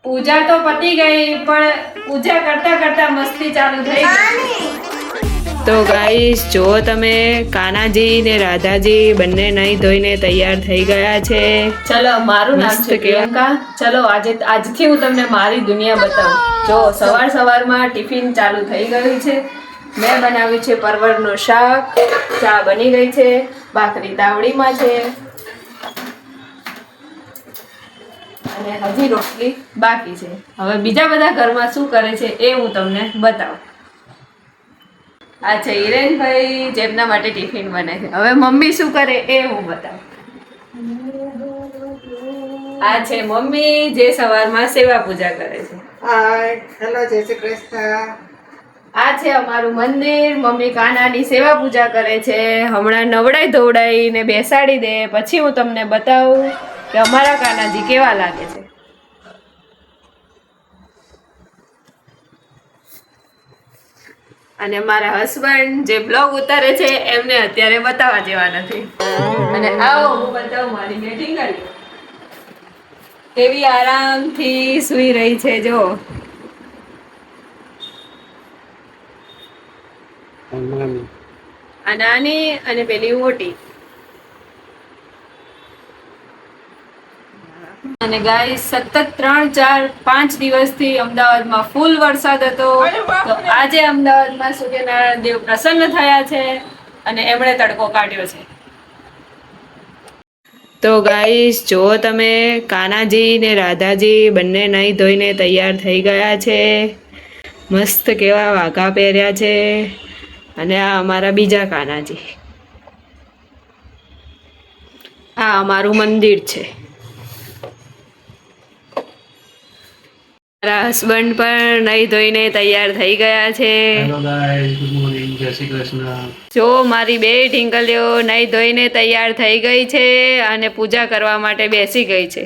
પૂજા તો પતી ગઈ પણ પૂજા કરતા કરતા મસ્તી ચાલુ થઈ ગઈ. તો ગાઈસ જો તમે કાનાજી ને રાધાજી બંને નહીં ધોઈને તૈયાર થઈ ગયા છે. ચલો મારું નામ છે પ્રિયંકા. ચલો આજથી હું તમને મારી દુનિયા બતાવું. જો સવારમાં ટિફિન ચાલુ થઈ ગયું છે. મેં બનાવ્યું છે પરવળનું શાક, ચા બની ગઈ છે, ભાખરી તાવડીમાં છે અને હજી રોટલી બાકી છે. હવે બીજા બધા ઘરમાં શું કરે છે એ હું તમને બતાવું. આ છે હિરેનભાઈ જેમના માટે ટિફિન બને છે. હવે મમ્મી શું કરે એ હું બતાવું. આ છે મમ્મી જે સવારમાં સેવા પૂજા કરે છે. હાય હેલો જય શ્રી કૃષ્ણ. આ છે અમારું મંદિર. મમ્મી કાનાની સેવા પૂજા કરે છે. હમણાં નવડાઈ ધોવડાઈને બેસાડી દે પછી હું તમને બતાવું કે અમારા કાનાજી કેવા લાગે છે. અને મારા હસબન્ડ જે બ્લોગ ઉતારે છે એમને અત્યારે બતાવવા જેવા નથી. અને આવો હું બતાવું મારી બેટિંગ કરી કેવી આરામથી સૂઈ રહી છે. જો આ નાની અને પેલી મોટી. અને ગાઈસ સતત 3-4-5 દિવસથી અમદાવાદમાં ફૂલ વરસાદ હતો. તો આજે અમદાવાદમાં સૂર્યનારાયણ દેવ પ્રસન્ન થયા છે અને એમણે તડકો કાઢ્યો છે. તો ગાઈસ જો તમે કાનાજી ને રાધાજી બંને નહીં ધોઈને તૈયાર થઈ ગયા છે. મસ્ત કેવા વાઘા પહેર્યા છે. અને આ અમારા બીજા કાનાજી. આ અમારું મંદિર છે. મારા હસબન્ડ પણ નહીં ધોઈને તૈયાર થઈ ગયા છે. હેલો ગાઈસ, ગુડ મોર્નિંગ, જય શ્રી કૃષ્ણ. જો મારી બે ઢીંગલીઓ નહીં ધોઈને તૈયાર થઈ ગઈ છે અને પૂજા કરવા માટે બેસી ગઈ છે.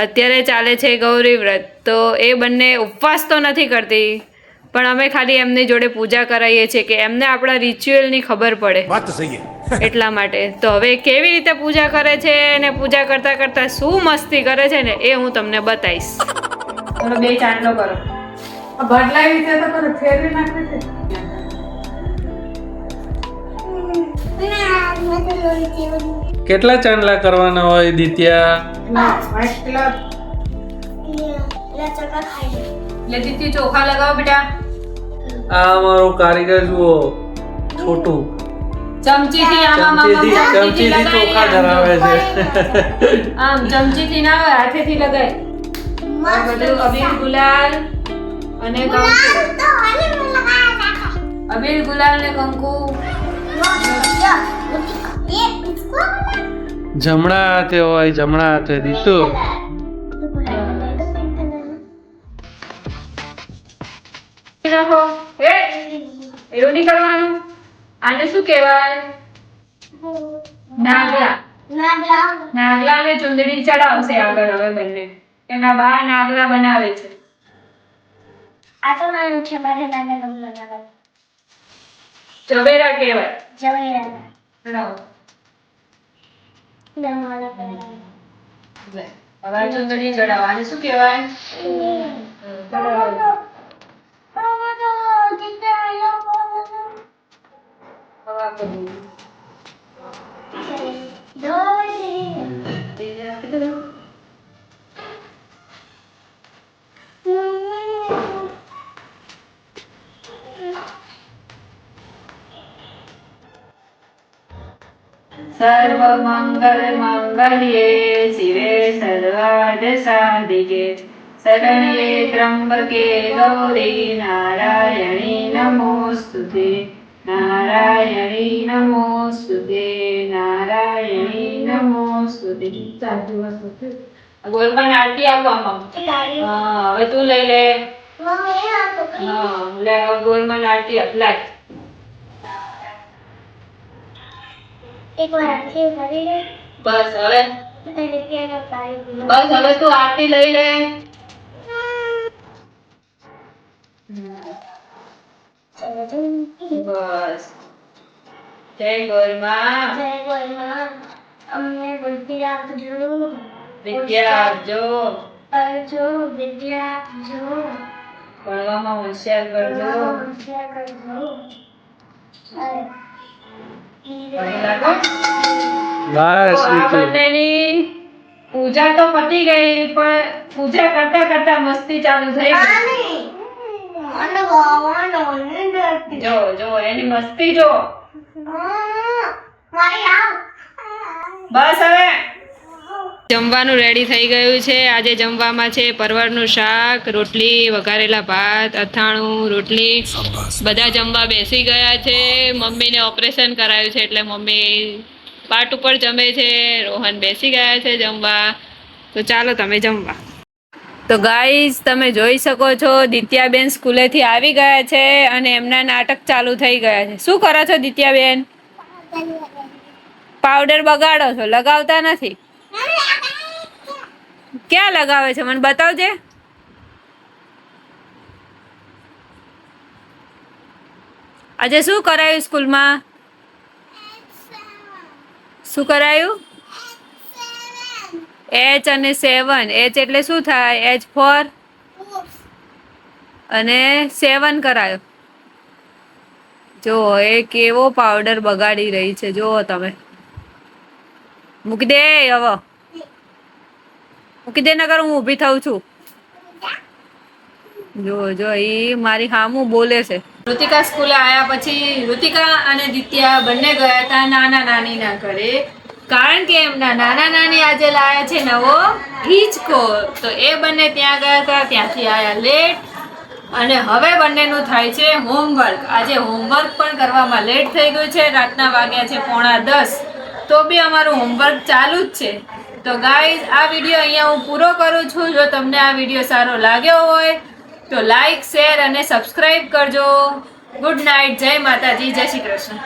અત્યારે ચાલે છે ગૌરી વ્રત. તો એ બંને ઉપવાસ તો નથી કરતી પણ અમે ખાલી એમની જોડે પૂજા કરાવીએ છીએ કે એમને આપણા રિચ્યુઅલની ખબર પડે. વાત તો સહી છે. એટલા માટે તો હવે કેવી રીતે પૂજા કરે છે અને પૂજા કરતા કરતા શું મસ્તી કરે છે ને એ હું તમને બતાવીશ. ચલો બે ચાંદલો કરો. બદલાવી છે તો કરે ફેરવી નાખે છે. કેટલા ચાંદલા કરવાના હોય દિત્યા? લે દીદી ચોખા લગાવો બેટા. આ અમારો કારીગર જુઓ, છોટું ચમચીથી આમ ચમચીથી ચોખા ધરાવે છે. આમ ચમચીથી ના હોય હાથેથી લગાય. બધું અબીર ગુલાલ અને કંકુ. અબીર ગુલાલ ને કંકુ. જમણા હાથે હોય, જમણા હાથે દીતુ. નાખો. એ એવું નહીં કરવાનું. આને શું કહેવાય? નાગલા. નાગલાને ચુંદડી ચડાવશે આગળ હવે બંને. એના બા નાગલા બનાવે છે. આ તો નાનું છે મારે નાના નાના ઝવેરા કહેવાય. જવાયા બનાવો. નાના લે હવે ચુંદડી ચડાવો. આને શું કહેવાય? ચડાવો. હવે બધું સર્વમંગલ મંગલ્યે શિવે સર્વાર્થ સાધિકે શરણ્યે ત્રંબકે ગૌરી નારાયણી નમોસ્તુતે. નારાયણી નમોસ્તુતે. નારાયણી નમોસ્તુતે. ગોલમાં આરતી આપવામાં. હા હવે તું લઈ લે. હા લે ગોલમાં આરતી આપ. લાય. એક વાર આખી કરી લે બસ હવે એટલે કે પાણી બસ હવે તું આરતી લઈ લે. બસ જય ગોરમાં. જય ગોરમાં અમને બુદ્ધિ આપજો વિદ્યા આપજો. કરજો, વિદ્યા આપજો, ભણવામાં હોશિયાર કરજો. હોશિયાર કરજો. ભણી લાગો. બસ તો આ દીતુ. બંનેની પૂજા તો પતી ગઈ, પણ પૂજા કરતા કરતા મસ્તી ચાલુ થઈ ગઈ. અને ગાવાનો અંદર જો જો એની મસ્તી જો. મારી આવ બસ હવે જમવાનું રેડી થઈ ગયું છે. આજે જમવામાં છે પરવરનું શાક, રોટલી, વઘારેલા ભાત, અથાણું, રોટલી. બધા જમવા બેસી ગયા છે. મમ્મીને ઓપરેશન કરાયું છે એટલે મમ્મી પાટ ઉપર જમે છે. રોહન બેસી ગયા છે જમવા. તો ચાલો તમે જમવા. તો ગાઈઝ તમે જોઈ શકો છો દિત્યાબેન સ્કૂલેથી આવી ગયા છે અને એમના નાટક ચાલુ થઈ ગયા છે. શું કરો છો દિત્યાબેન? પાવડર બગાડો છો, લગાવતા નથી. ક્યાં લગાવે છે મને બતાવજે. આજે શું કરાયું સ્કૂલમાં? શું કરાયું? H અને 7. H એટલે શું થાય? H ફોર અને 7 કરાયો. જો એ કેવો પાવડર બગાડી રહી છે, જુઓ તમે. મૂકી દે હવે, મૂકી દે નકર હું ઊભી થઉં છું. જો જો ઈ મારી હામું બોલે છે. ઋતિકા સ્કૂલે આવ્યા પછી ઋતિકા અને દિત્યા બંને ગયા હતા નાના નાનીના ઘરે, કારણ કે એમના નાના નાની આજે લાયા છે નવો હિંચકો. તો એ બંને ત્યાં ગયા હતા, ત્યાંથી આવ્યા લેટ અને હવે બંનેનું થાય છે હોમવર્ક. આજે હોમવર્ક પણ કરવામાં લેટ થઈ ગયું છે. રાતના વાગ્યા છે 9:45, તો બી અમારું હોમવર્ક ચાલુ જ છે. તો ગાઈઝ આ વિડીયો અહીંયા હું પૂરો કરું છું. જો તમને આ વિડીયો સારો લાગ્યો હોય તો લાઈક, શેર અને સબસ્ક્રાઈબ કરજો. ગુડ નાઇટ, જય માતાજી, જય શ્રી કૃષ્ણ.